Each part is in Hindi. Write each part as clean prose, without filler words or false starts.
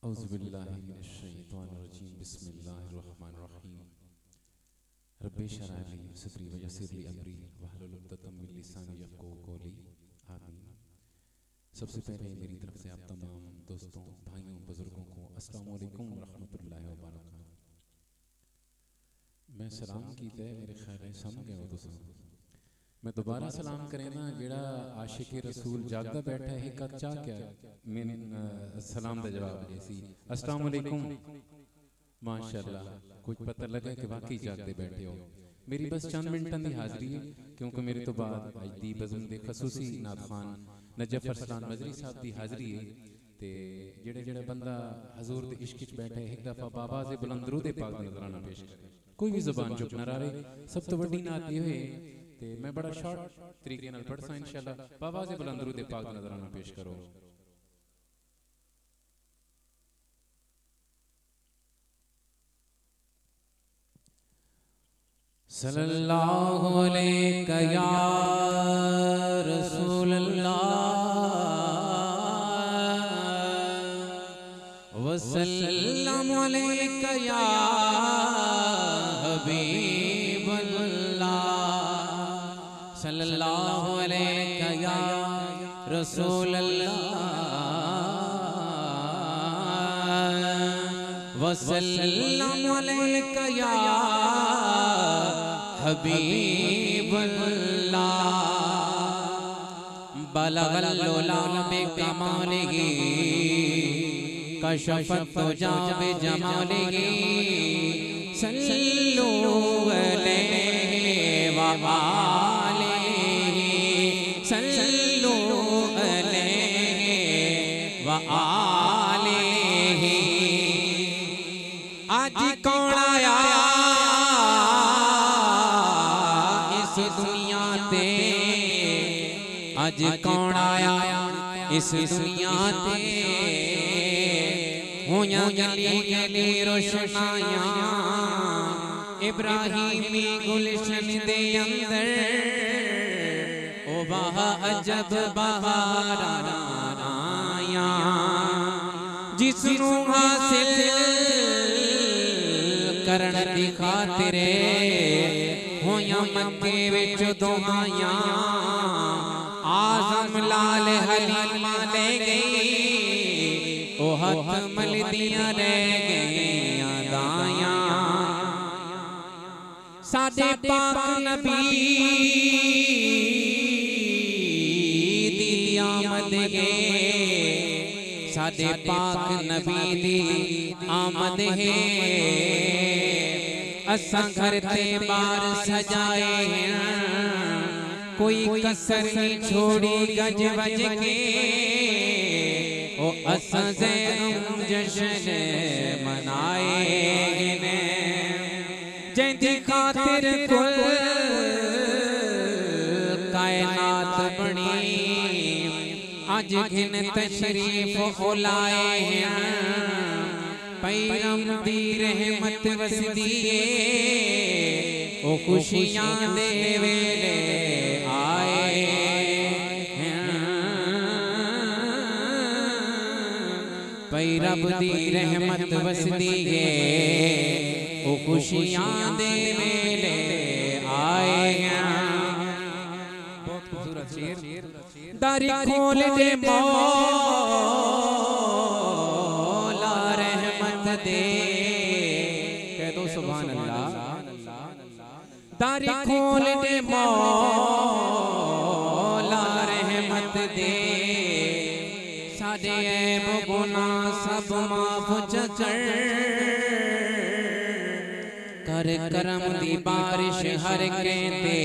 औज़ुबिल्लाहिमिनश्शैतानिर्रजीम बिस्मिल्लाहिर्रहमानिर्रहीम रब्बि इश्रह ली सदरी व यस्सिर ली अमरी वहलुल उक़दतम मिन लिसानी यफ़क़हू क़ौली आमीन। सबसे पहले मेरी तरफ से आप तमाम दोस्तों, भाइयों, बुजुर्गों को अस्सलामु अलैकुम व रहमतुल्लाहि व बरकातहू। मैं सलाम कीता है, मेरे ख्याल है समझ गए हो तुम। मैं दोबारा सलाम करें ना, जेड़ा आशिक रसूल जागदा बैठा है एक अच्छा क्या मैं सलाम का जवाब दे सी अस्सलाम वालेकुम। माशाअल्लाह, कुछ पता लगा कि वाकई जागदे बैठे हो। मेरी बस चंद मिनटों की हाज़री है, क्योंकि मेरे तो बाद अज दी बज़म दे खसूसी नात खान नजफ अरसलान मजरी साहब की हाज़री है। ते जेड़ा जेड़ा बंदा हजूर दे इश्क च बैठा है, एक दफ़ा बाबा से बुलंद दरूद पाक नज़राना पेश करे। कोई भी ज़बान चुप ना रहे। सब तो वड्डी नात ये होए ते मैं बड़ा शॉर्ट तरीके नाल पढ़सा इंशाअल्लाह। बाबा से बुलंद दरूद पाक नज़राना पेश करो। सल्लल्लाहु अलैका या रसूल अल्लाह व सल्लम अलैका या हबीब अल्लाह। सल्लल्लाहु अलैका या रसूल अल्लाह व सल्लम अलैका या हबीब अल्लाह। बलगल लोला बे कमालिही कशफत तुजा बे जमालिही। सल्लु अलैहि व आलिही, सल्लु अलैहि व आलिही। आज कौन आया दुनिया ते, अज कौन आया इस दुनिया ते। होया गली गली रोशनाइयां इब्राहिमी गुलशन दे अंदर। ओ वाह अजब बहारां आया, जिसनू हासिल करन दी खातिर होया मक्के विच दुआयां। आज़म लाल हलीमा ले गई, ओ हथ मलदियां रह गईयां दायां। साडे पाक नबी दी आमद है, साडे पाक नबी दी आमद है। असा घर ते बार सजाए हैं, कोई कसर नहीं छोड़ी गज बज के। ओ असा ज़ैनुम जश्न मनाए ने, जिंदी खातिर कुल कायनात बनी। अज घिन तशरीफ उलाए हैं, पैरम दी रहमत वसदी है। ओ खुशियां दे वेले आए हैं, पैरम दी रहमत वसदी है। ओ खुशियां दे वेले आए हैं। बहुत खूबसूरत शेर। दारी खोल दे मौला रहमत दे, कह दो सुभान अल्लाह। दारी खोल दे मौला रहमत दे, साडे ऐब गुनाह सब माफ कर। कर करम दी बारिश हर कहते,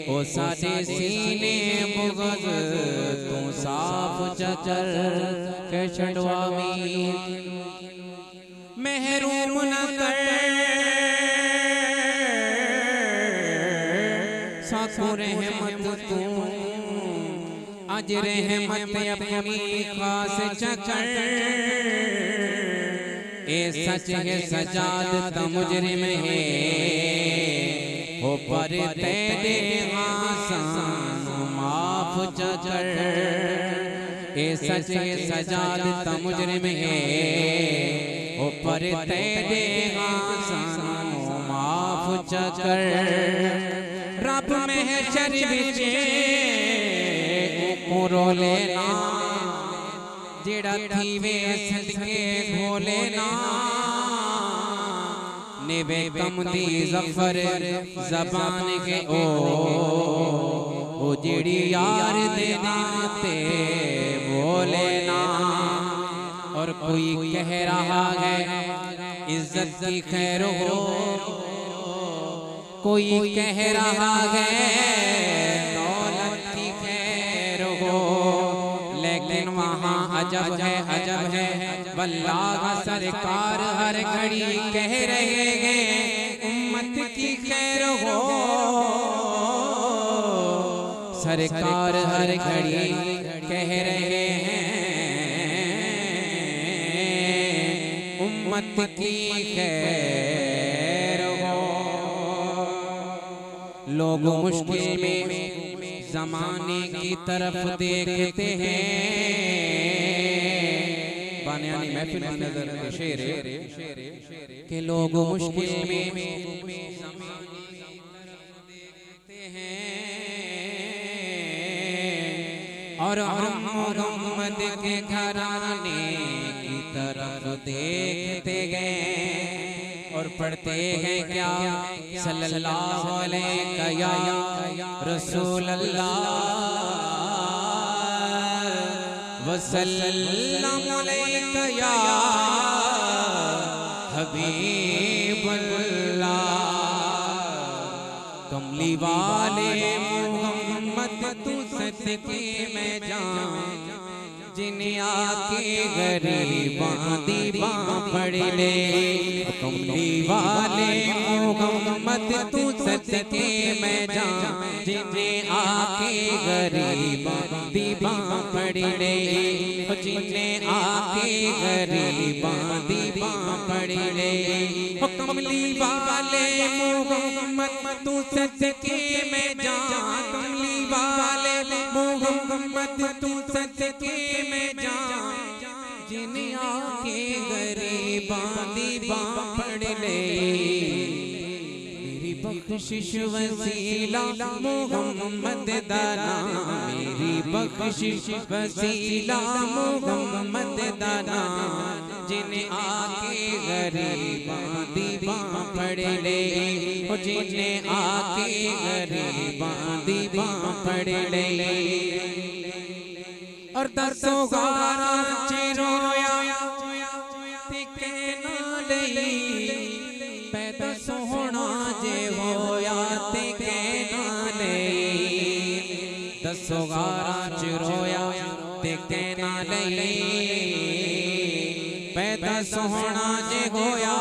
ओ साडे सीने बुग़्ज़ तू साफ चचर के छड़वावी। महरूम न कर साको रहमत तू, अज रहमत अपनी खास चकर। ए सच है सजाद त मुजरिम है, हो पर तेरे आसान माफ चचर। ए सचे सजाद ता मुजरिम है ऊपर तेरे आसानों माफ चकर रब महशर विच को रोले ना जेड़ा थीवे सदके घोले ना निवे कम दी जफर जबान के ओ जेड़ी यार दे नाते बोले ना। और कोई कह रहा है इज्जत की खैर हो, कोई कह रहा है दौलत की खैर हो, लेकिन वहाँ अजब है वल्लाह सरकार हर घड़ी कह रहे हैं उम्मत की खैर हो। सरकार हर घड़ी कह रहे हैं उम्मत की खैर हो। लोग मुश्किल में ज़माने की तरफ देखते हैं, बानियानी महफिल की नजर के शेर के लोग मुश्किल में ज़माने की तरफ देखते हैं और हम मोहम्मद के घराने की तरफ देखते गए और पढ़ते हैं क्या सल्लल्लाहु अलैहि या रसूल अल्लाह वसल्लम अलैका या हबीबल्लाह। कमली वाले मोहम्मद तू सदके में जान जिन्हें आके गरीबां दी बां फड़ ले। कमली वाले मोहम्मद तू सदके में जान जिन्हें आके गरीबां दी बां फड़ ले, जिन्हें आके गरीबां दी बां फड़ ले। कमली वाले मोहम्मद तू सदके में जान, कमली वाले मोहम्मद तू सदके में जान जिन्हें आके गरीबां दी बां फड़ ले। मेरी बख्शिश वसीला मोहम्मद दा नाम, मेरी बख्शिश वसीला मोहम्मद दा नाम जिन्हें आके गरीबां दी बां फड़ ले, जिन्हें आके गरीबां दी बां फड़ ले। और दसों गारा चिरोया ते कहना लई पैदा सोहना जे होया ते कहना लई। दसों गारा चिरोया ते कहना लई पैदा सोहना जे होया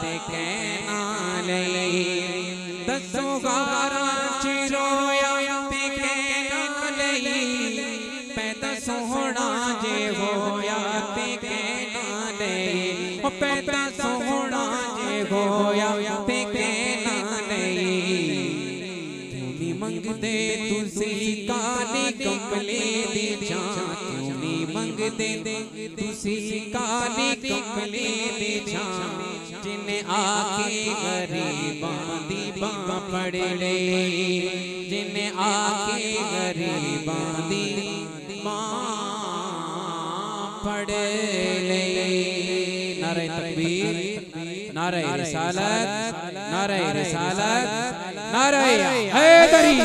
ते कहना लई। दसों गारा चिरोया ते कहना लई पैदा सोहना जे होया ते कहना लई। पैदा सोहना जे होया ते कहना लई। क्यों नहीं मंगदे तुसी काली कमले दी जान, क्यों नहीं मंगदे तुसी काली कमले दी जान जिन्हें आके गरीबां दी बां फड़ ले, जिन्हें आके गरीबां दी बां फड़ ले। नारे तकबीर, नारे रिसालत, नारे रिसालत, नारे हैदरी।